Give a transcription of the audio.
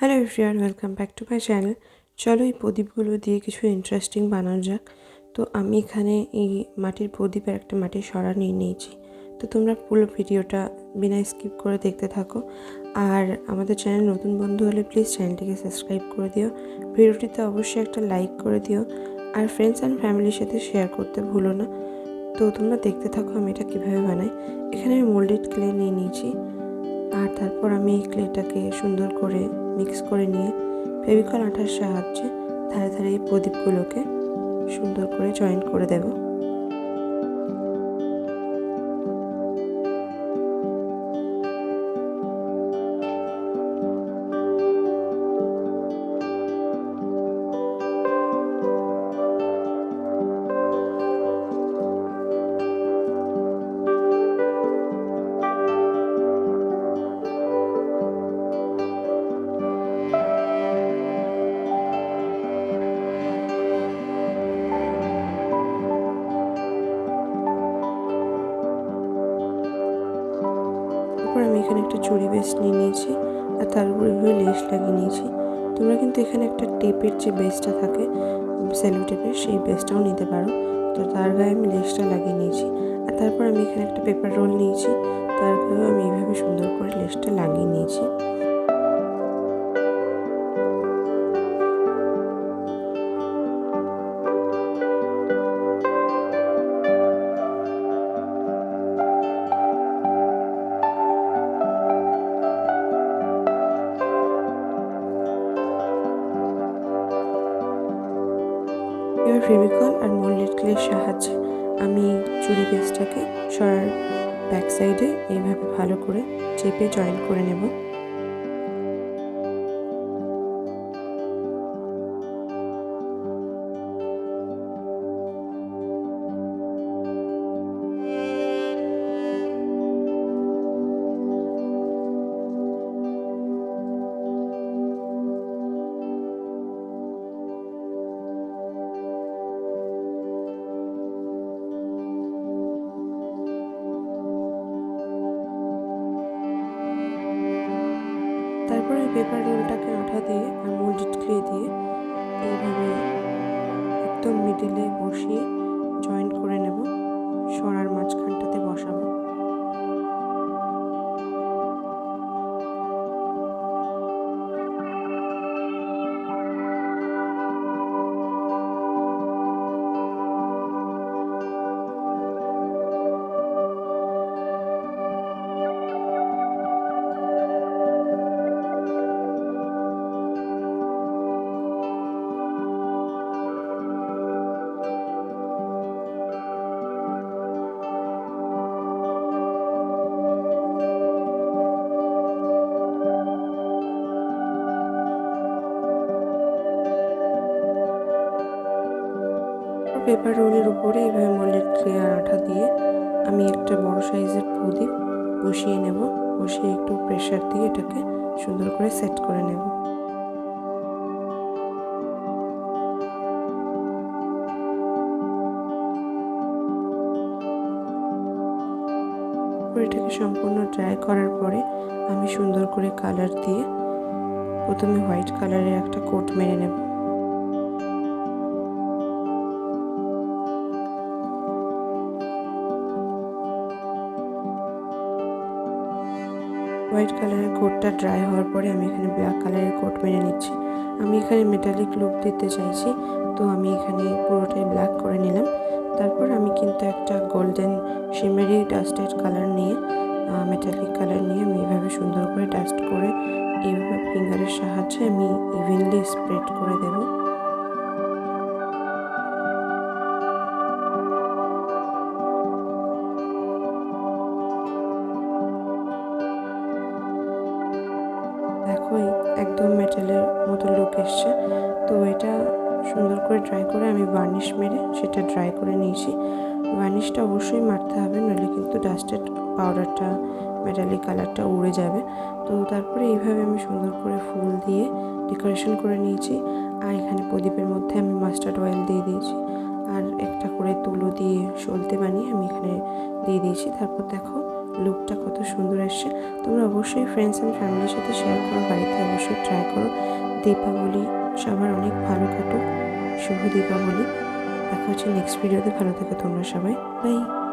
Hello everyone, welcome back to my channel. চলো এই প্রদীপগুলো দিয়ে কিছু ইন্টারেস্টিং বানানো যাক। তো আমি এখানে এই মাটির প্রদীপের একটা মাটির সরা নিয়ে নিয়েছি। তো তোমরা পুরো ভিডিওটা বিনা স্কিপ করে দেখতে থাকো। আর আমাদের চ্যানেল নতুন বন্ধু হলে প্লিজ চ্যানেলটিকে সাবস্ক্রাইব করে দিও, ভিডিওটিতে অবশ্যই একটা লাইক করে দিও, আর ফ্রেন্ডস অ্যান্ড ফ্যামিলির সাথে শেয়ার করতে ভুলো না। তো তোমরা দেখতে থাকো আমি এটা কীভাবে বানাই। এখানে আমি মোল্ডেড ক্লে নিয়ে নিয়েছি, আর তারপর আমি এই ক্লেটাকে সুন্দর করে মিক্স করে নিয়ে ফেভিকল আঠার সাহায্যে ধারে ধারে এই প্রদীপগুলোকে সুন্দর করে জয়েন করে দেব। তারপর আমি এখানে একটা চুড়ি বেস নিয়ে নিয়েছি, আর তার উপর এভাবে লেস লাগিয়ে নিয়েছি। তোমরা কিন্তু এখানে একটা টেপের যে বেসটা থাকে, সেলো টেপের, সেই বেসটাও নিতে পারো। তো তার গায়ে আমি লেসটা লাগিয়ে নিয়েছি, আর তারপর আমি এখানে একটা পেপার রোল নিয়েছি, তার গায়েও আমি এইভাবে সুন্দর করে লেসটা লাগিয়ে নিয়েছি। এবার ফেভিকল আর মোল্ডেড ক্লের সাহায্যে আমি চুড়ি বেসটাকে সরার ব্যাক সাইডে এইভাবে ভালো করে চেপে জয়েন করে নেব। তারপরে পেপার রোলটাকে আঠা দিয়ে আর মোল্ডেড ক্লে দিয়ে এইভাবে একদম মিডিলে বসিয়ে জয়েন্ট করে নেব, সরার মাঝখানটাতে বসাবো। পেপার রোলের উপরে এইভাবে মোল্ডেড ক্লে আর আঠা দিয়ে আমি একটা বড় সাইজের প্রদীপ বসিয়ে নেব। বসিয়ে একটু প্রেসার দিয়ে এটাকে সুন্দর করে সেট করে নেব। এটাকে সম্পূর্ণ ড্রাই করার পরে আমি সুন্দর করে কালার দিয়ে প্রথমে হোয়াইট কালারের একটা কোট মেরে নেব। হোয়াইট কালারের কোটটা ড্রাই হওয়ার পরে আমি এখানে ব্ল্যাক কালারের কোট মেরে নিচ্ছি। আমি এখানে মেটালিক লুক দিতে চাইছি, তো আমি এখানে পুরোটাই ব্ল্যাক করে নিলাম। তারপর আমি কিন্তু একটা গোল্ডেন শিমেরি ডাস্টেড কালার নিয়ে, মেটালিক কালার নিয়ে আমি এইভাবে সুন্দর করে ডাস্ট করে এইভাবে ফিঙ্গারের সাহায্যে আমি ইভেনলি স্প্রেড করে দেবো। দেখো একদম মেটালের মতো লুক এসছে। তো এটা সুন্দর করে ড্রাই করে আমি বার্নিশ মেরে সেটা ড্রাই করে নিয়েছি। বার্নিশটা অবশ্যই মারতে হবে, নইলে কিন্তু ডাস্টেড পাউডারটা, মেটালিক কালারটা উড়ে যাবে। তো তারপরে এইভাবে আমি সুন্দর করে ফুল দিয়ে ডেকোরেশন করে নিয়েছি। আর এখানে প্রদীপের মধ্যে আমি মাস্টার্ড অয়েল দিয়ে দিয়েছি, আর একটা করে তুলো দিয়ে সলতে বানিয়ে আমি এখানে দিয়ে দিয়েছি। তারপর দেখো লুকটা কত সুন্দর এসছে। তোমরা অবশ্যই ফ্রেন্ডস অ্যান্ড ফ্যামিলির সাথে শেয়ার করো, বাড়িতে অবশ্যই ট্রাই করো। দীপাবলি সবার অনেক ভালো কাটুক। শুভ দীপাবলি। দেখা হচ্ছে নেক্সট ভিডিওতে। ভালো থেকো তোমরা সবাই। বাই।